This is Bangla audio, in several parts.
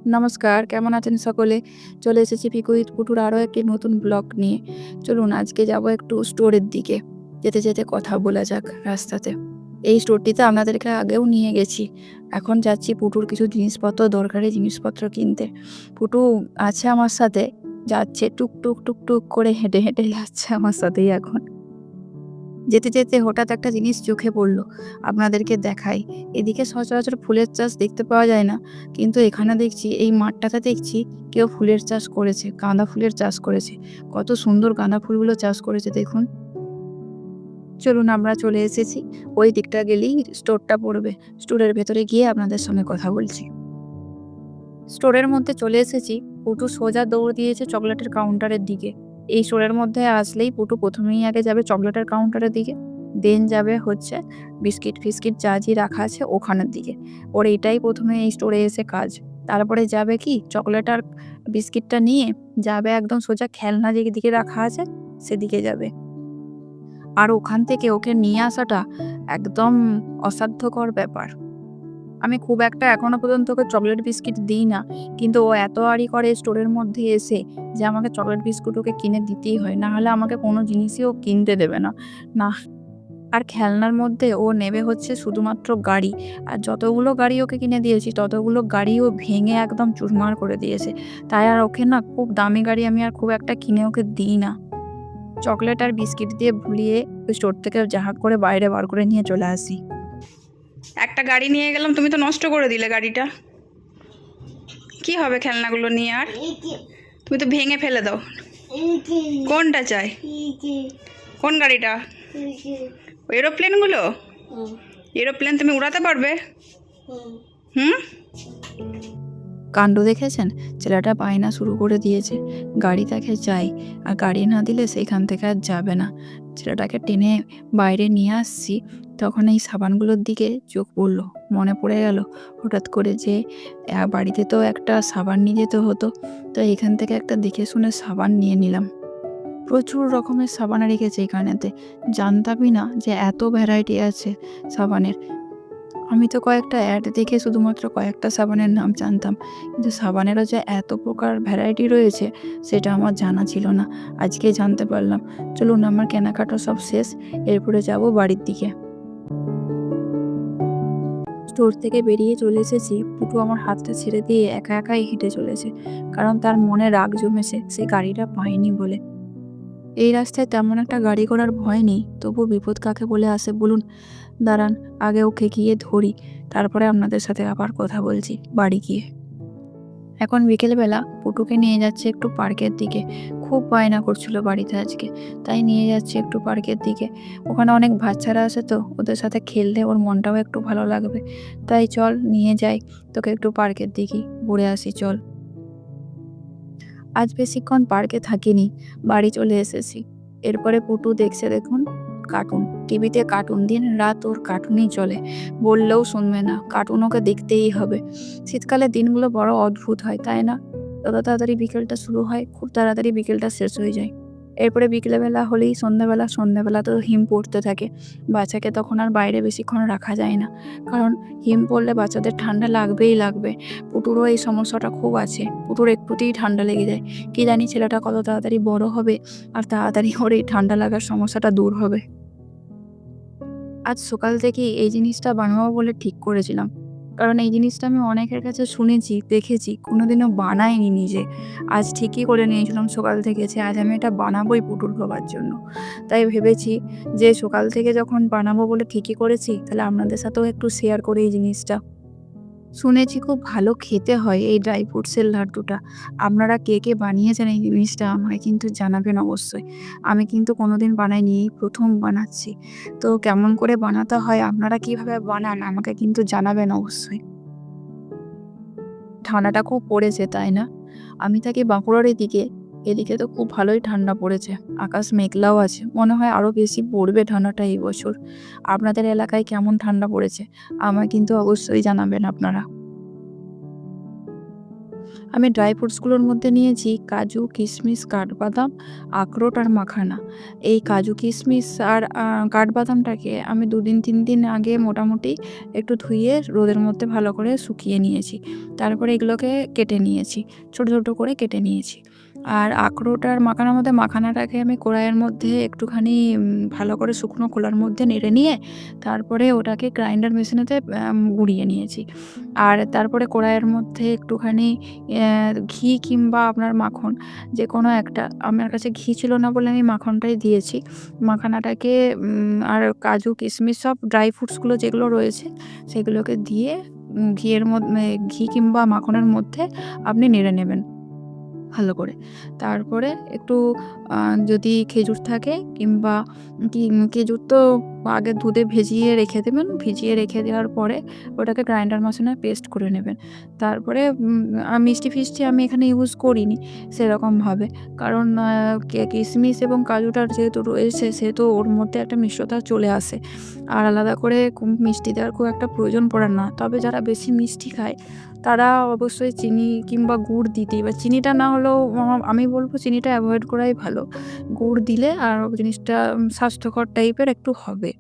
নমস্কার, কেমন আছেন সকলে? চলে এসেছি পিকু উইথ পুটুর আরও একটি নতুন ব্লগ নিয়ে। চলুন আজকে যাব একটু স্টোরের দিকে। যেতে, যেতে কথা বলা যাক রাস্তাতে। এই স্টোরটিতে আপনাদেরকে আগেও নিয়ে গেছি। এখন যাচ্ছি পুটুর কিছু জিনিসপত্র, দরকারি জিনিসপত্র কিনতে। পুটু আছে আমার সাথে, যাচ্ছে টুকটুক, টুকটুক করে হেঁটে, হেঁটে যাচ্ছে আমার সাথেই এখন। যেতে, যেতে হঠাৎ একটা জিনিস চোখে পড়ল। আপনাদেরকে দেখাই। এদিকে সচরাচর ফুলের চাষ দেখতে পাওয়া যায় না। কিন্তু এখানে দেখছি, এই মাঠটাতে দেখছি কেউ ফুলের চাষ করেছে। গাঁদা ফুলের চাষ করেছে। কত সুন্দর গাঁদা ফুলগুলো চাষ করেছে দেখুন। চলুন আমরা চলে এসেছি। ওই দিকটা গেলেই স্টোরটা পড়বে। স্টোরের ভেতরে গিয়ে আপনাদের সঙ্গে কথা বলছি। স্টোরের মধ্যে চলে এসেছি। পুটু সোজা দৌড় দিয়েছে চকলেটের কাউন্টারের দিকে। এই স্টোরের মধ্যে আসলেই পুটু প্রথমেই আগে যাবে চকলেটের কাউন্টারের দিকে, দেন যাবে হচ্ছে বিস্কিট ফিস্কিট যা রাখা আছে ওখানের দিকে। ওর এইটাই প্রথমে এই স্টোরে এসে কাজ। তারপরে যাবে কি চকলেট আর বিস্কিটটা নিয়ে যাবে একদম সোজা খেলনা যেদিকে রাখা আছে সেদিকে যাবে। আর ওখান থেকে ওকে নিয়ে আসাটা একদম অসাধ্যকর ব্যাপার। আমি খুব একটা এখনো পর্যন্ত ওকে চকলেট বিস্কিট দিই না, কিন্তু ও এত আড়ি করে স্টোরের মধ্যে এসে যে আমাকে চকলেট বিস্কুট ওকে কিনে দিতেই হয়, না হলে আমাকে কোনো জিনিসই ও কিনতে দেবে না। না, আর খেলনার মধ্যে ও নেবে হচ্ছে শুধুমাত্র গাড়ি। আর যতগুলো গাড়ি ওকে কিনে দিয়েছি ততগুলো গাড়ি ও ভেঙে একদম চুরমার করে দিয়েছে। তাই আর ওকে না খুব দামি গাড়ি আমি আর খুব একটা কিনে ওকে দিই না। চকলেট আর বিস্কিট দিয়ে ভুলিয়ে স্টোর থেকে যাহা করে বাইরে বার করে নিয়ে চলে আসি। একটা গাড়ি নিয়ে গেলাম, তুমি তো নষ্ট করে দিলে গাড়িটা। কি হবে খেলনাগুলো নিয়ে? আর তুমি তো ভেঙে ফেলে দাও। কোনটা চাই? কোন গাড়িটা? এরোপ্লেনগুলো? এরোপ্লেন তুমি উড়াতে পারবে? হুম। কাণ্ড দেখেছেন? ছেলেটা বায়না শুরু করে দিয়েছে, গাড়ি তাকে চাই, আর গাড়ি না দিলে সেইখান থেকে আর যাবে না। ছেলেটাকে টেনে বাইরে নিয়ে আসছি, তখন এই সাবানগুলোর দিকে চোখ পড়ল। মনে পড়ে গেল হঠাৎ করে যে বাড়িতে তো একটা সাবান নিয়ে যেতে হতো, তো এখান থেকে একটা দেখে শুনে সাবান নিয়ে নিলাম। প্রচুর রকমের সাবান রেখেছে এখানেতে, জানতামই না যে এত ভ্যারাইটি আছে সাবানের। আমি তো কয়েকটা অ্যাড দেখে শুধুমাত্র কয়েকটা সাবানের নাম জানতাম, কিন্তু সাবানেরও যে এত প্রকার ভ্যারাইটি রয়েছে সেটা আমার জানা ছিল না। আজকে জানতে পারলাম। চলুন, আমার কেনাকাটা সব শেষ, এরপরে যাব বাড়ির দিকে। স্টোর থেকে বেরিয়ে চলে এসেছি। পুটু আমার হাতটা ছেড়ে দিয়ে একা একাই হেঁটে চলেছে, কারণ তার মনে রাগ জমেছে সে গাড়িটা পায়নি বলে। এই রাস্তায় তেমন একটা গাড়ি ঘোড়ার ভয় নেই, তবু বিপদ কাকে বলে আসে বলুন। দাঁড়ান, আগে ওকে গিয়ে ধরি, তারপরে আপনাদের সাথে আবার কথা বলছি বাড়ি গিয়ে। এখন বিকেলবেলা পুটুকে নিয়ে যাচ্ছে একটু পার্কের দিকে। খুব বায়না করছিল বাড়িতে আজকে, তাই নিয়ে যাচ্ছে একটু পার্কের দিকে। ওখানে অনেক বাচ্চারা আছে, তো ওদের সাথে খেললে ওর মনটাও একটু ভালো লাগবে। তাই চল নিয়ে যাই তোকে একটু পার্কের দিকে, ঘুরে আসি চল। আজ বেশিক্ষণ পার্কে থাকিনি, বাড়ি চলে এসেছি। এরপরে পুটু দেখছে দেখুন কার্টুন। টিভিতে কার্টুন, দিন রাত ওর কার্টুনই চলে। বললেও শুনবে না, কার্টুন ওকে দেখতেই হবে। শীতকালে দিনগুলো বড় অদ্ভুত হয়, তাই না? যত তাড়াতাড়ি বিকেলটা শুরু হয় খুব তাড়াতাড়ি বিকেলটা শেষ হয়ে যায়। এরপরে বিকেলবেলা হলেই সন্ধ্যাবেলা তো হিম পড়তে থাকে। বাচ্চাকে তখন আর বাইরে বেশিক্ষণ রাখা যায় না, কারণ হিম পড়লে বাচ্চাদের ঠান্ডা লাগবেই লাগবে। পুটুরও এই সমস্যাটা খুব আছে, পুটুর একটুতেই ঠান্ডা লেগে যায়। কি জানি ছেলেটা কত তাড়াতাড়ি বড় হবে আর তাড়াতাড়ি ওর এই ঠান্ডা লাগার সমস্যাটা দূর হবে। আজ সকাল থেকেই এই জিনিসটা বানাবো বলে ঠিক করেছিলাম, কারণ এই জিনিসটা আমি অনেকের কাছে শুনেছি, দেখেছি, কোনোদিনও বানাইনি নিজে। আজ ঠিকই করে নিয়েছিলাম সকাল থেকে যে আজ আমি এটা বানাবোই পুটুর খাবার জন্য। তাই ভেবেছি যে সকাল থেকে যখন বানাবো বলে ঠিকই করেছি, তাহলে আপনাদের সাথেও একটু শেয়ার করি এই জিনিসটা। শুনেছি খুব ভালো খেতে হয় এই ড্রাই ফ্রুটসের লাড্ডুটা। আপনারা কে কে বানিয়েছেন এই জিনিসটা আমাকে কিন্তু জানাবেন অবশ্যই। আমি কিন্তু কোনোদিন বানাইনি, এই প্রথম বানাচ্ছি। তো কেমন করে বানাতে হয়, আপনারা কিভাবে বানান আমাকে কিন্তু জানাবেন অবশ্যই। ঠান্ডাটা খুব পড়েছে, তাই না? আমি থাকি বাঁকুড়ার এদিকে, এদিকে তো খুব ভালোই ঠান্ডা পড়েছে। আকাশ মেঘলাও আছে, মনে হয় আরও বেশি পড়বে ঠান্ডাটা এই বছর। আপনাদের এলাকায় কেমন ঠান্ডা পড়েছে আমায় কিন্তু অবশ্যই জানাবেন আপনারা। আমি ড্রাই ফ্রুটসগুলোর মধ্যে নিয়েছি কাজু, কিশমিশ, কাঠবাদাম, আখরোট আর মাখানা। এই কাজু, কিশমিশ আর কাঠবাদামটাকে আমি ২ দিন ৩ দিন আগে মোটামুটি একটু ধুয়ে রোদের মধ্যে ভালো করে শুকিয়ে নিয়েছি। তারপরে এগুলোকে কেটে নিয়েছি, ছোট ছোট করে কেটে নিয়েছি। আর আখরোট আর মাখানার মধ্যে মাখানাটাকে আমি কড়াইয়ের মধ্যে একটুখানি ভালো করে শুকনো খোলার মধ্যে নেড়ে নিয়ে তারপরে ওটাকে গ্রাইন্ডার মেশিনেতে গুঁড়িয়ে নিয়েছি। আর তারপরে কড়াইয়ের মধ্যে একটুখানি ঘি কিংবা আপনার মাখন যে কোনো একটা, আমার কাছে ঘি ছিল না বলে আমি মাখনটাই দিয়েছি। মাখানাটাকে আর কাজু, কিশমিশ সব ড্রাই ফ্রুটসগুলো যেগুলো রয়েছে সেগুলোকে দিয়ে ঘি কিংবা মাখনের মধ্যে আপনি নেড়ে নেবেন ভালো করে। তারপরে একটু যদি খেজুর থাকে কিংবা খেজুর তো আগে দুধে ভিজিয়ে রেখে দেবেন। ভিজিয়ে রেখে দেওয়ার পরে ওটাকে গ্রাইন্ডার মেশিনে পেস্ট করে নেবেন। তারপরে মিষ্টি-ফিষ্টি আমি এখানে ইউজ করিনি সেরকমভাবে। কারণ কিশমিশ এবং কাজুটা যেহেতু রয়েছে সেহেতু ওর মধ্যে একটা মিষ্টতা চলে আসে। আর আলাদা করে খুব মিষ্টি দেওয়ার খুব একটা প্রয়োজন পড়ে না। তবে যারা বেশি মিষ্টি খায় তারা অবশ্যই চিনি কিংবা গুড় দিতেই বা চিনিটা না হলেও আমি বলব চিনিটা অ্যাভয়েড করাই ভালো। গুড় দিলে আর জিনিসটা স্বাস্থ্যকর টাইপের একটু হবে।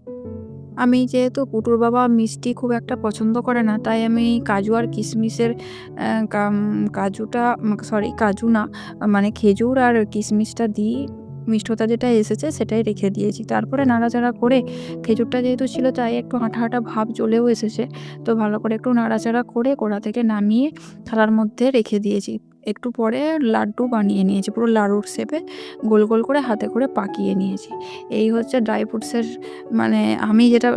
আমি যেহেতু পুটুর বাবা মিষ্টি খুব একটা পছন্দ করে না, তাই আমি কাজু আর কিশমিশের কাজু না, মানে খেজুর আর কিশমিশটা দিই মিষ্টতা যেটা এসেছে সেটাই রেখে দিয়েছি। তারপরে নাড়াচাড়া করে খেজুরটা যেহেতু ছিল তাই একটু আঠা আঠা ভাব চলেও এসেছে। তো ভালো করে একটু নাড়াচাড়া করে কড়া থেকে নামিয়ে থালার মধ্যে রেখে দিয়েছি। একটু পরে লাড্ডু বানিয়ে নিয়েছি, পুরো লাড়ুর শেপে গোল গোল করে হাতে করে পাকিয়ে নিয়েছি। এই হচ্ছে ড্রাই ফ্রুটসের, মানে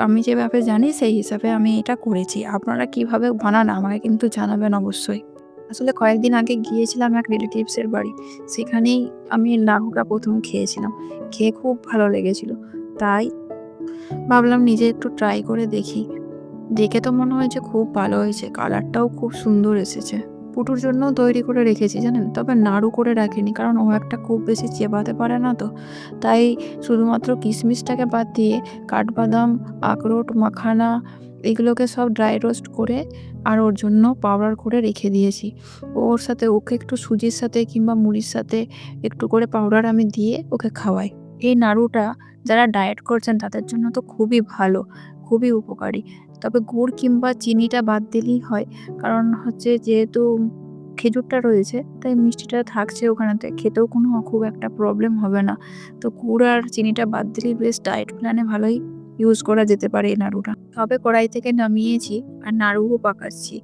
আমি যেভাবে জানি সেই হিসাবে আমি এটা করেছি। আপনারা কিভাবে বানান আমাকে কিন্তু জানাবেন অবশ্যই। আসলে কয়েকদিন আগে গিয়েছিলাম এক রিলেটিভসের বাড়ি। সেখানেই আমি লাড্ডুটা ১ম খেয়েছিলাম। খেয়ে খুব ভালো লেগেছিল। তাই ভাবলাম নিজে একটু ট্রাই করে দেখি। দেখে তো মনে হয়েছে খুব ভালো হয়েছে। কালারটাও খুব সুন্দর এসেছে। পুটুর জন্যও তৈরি করে রেখেছি জানেন? তবে নাড়ু করে রাখিনি। কারণ ও একটা খুব বেশি চেবাতে পারে না তো। তাই শুধুমাত্র কিশমিশটাকে বাদ দিয়ে কাঠবাদাম, আখরোট, মাখানা এগুলোকে সব ড্রাই রোস্ট করে আর ওর জন্য পাউডার করে রেখে দিয়েছি। ওর সাথে ওকে একটু সুজির সাথে কিংবা মুড়ির সাথে একটু করে পাউডার আমি দিয়ে ওকে খাওয়াই। এই নাড়ুটা যারা ডায়েট করছেন তাদের জন্য তো খুবই ভালো, খুবই উপকারী। তবে গুড় কিংবা চিনিটা বাদ দিলেই হয়। কারণ হচ্ছে যেহেতু খেজুরটা রয়েছে তাই মিষ্টিটা থাকছে ওখানেতে, খেতেও কোনো খুব একটা প্রবলেম হবে না। তো গুড় আর চিনিটা বাদ দিলেই বেশ ডায়েট প্ল্যানে ভালোই ইউজ করা যেতে পারে এই নাড়ুটা। তবে কড়াই থেকে নামিয়েছি আর নাড়ুও পাকাচ্ছি।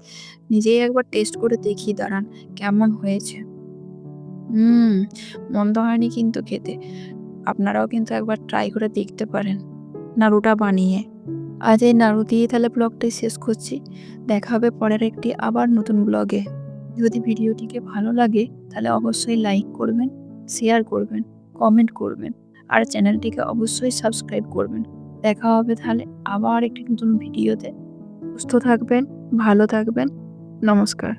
নিজেই একবার টেস্ট করে দেখি দাঁড়ান কেমন হয়েছে। হুম, মন্দ হয়নি কিন্তু খেতে। আপনারাও কিন্তু একবার ট্রাই করে দেখতে পারেন নাড়ুটা বানিয়ে। আজ এই নাড়ু দিয়ে তাহলে ব্লগটাই শেষ করছি। দেখা হবে পরের একটি আবার নতুন ব্লগে। যদি ভিডিওটিকে ভালো লাগে তাহলে অবশ্যই লাইক করবেন, শেয়ার করবেন, কমেন্ট করবেন আর চ্যানেলটিকে অবশ্যই সাবস্ক্রাইব করবেন। দেখা হবে তাহলে আবার একটি নতুন ভিডিওতে। সুস্থ থাকবেন, ভালো থাকবেন। নমস্কার।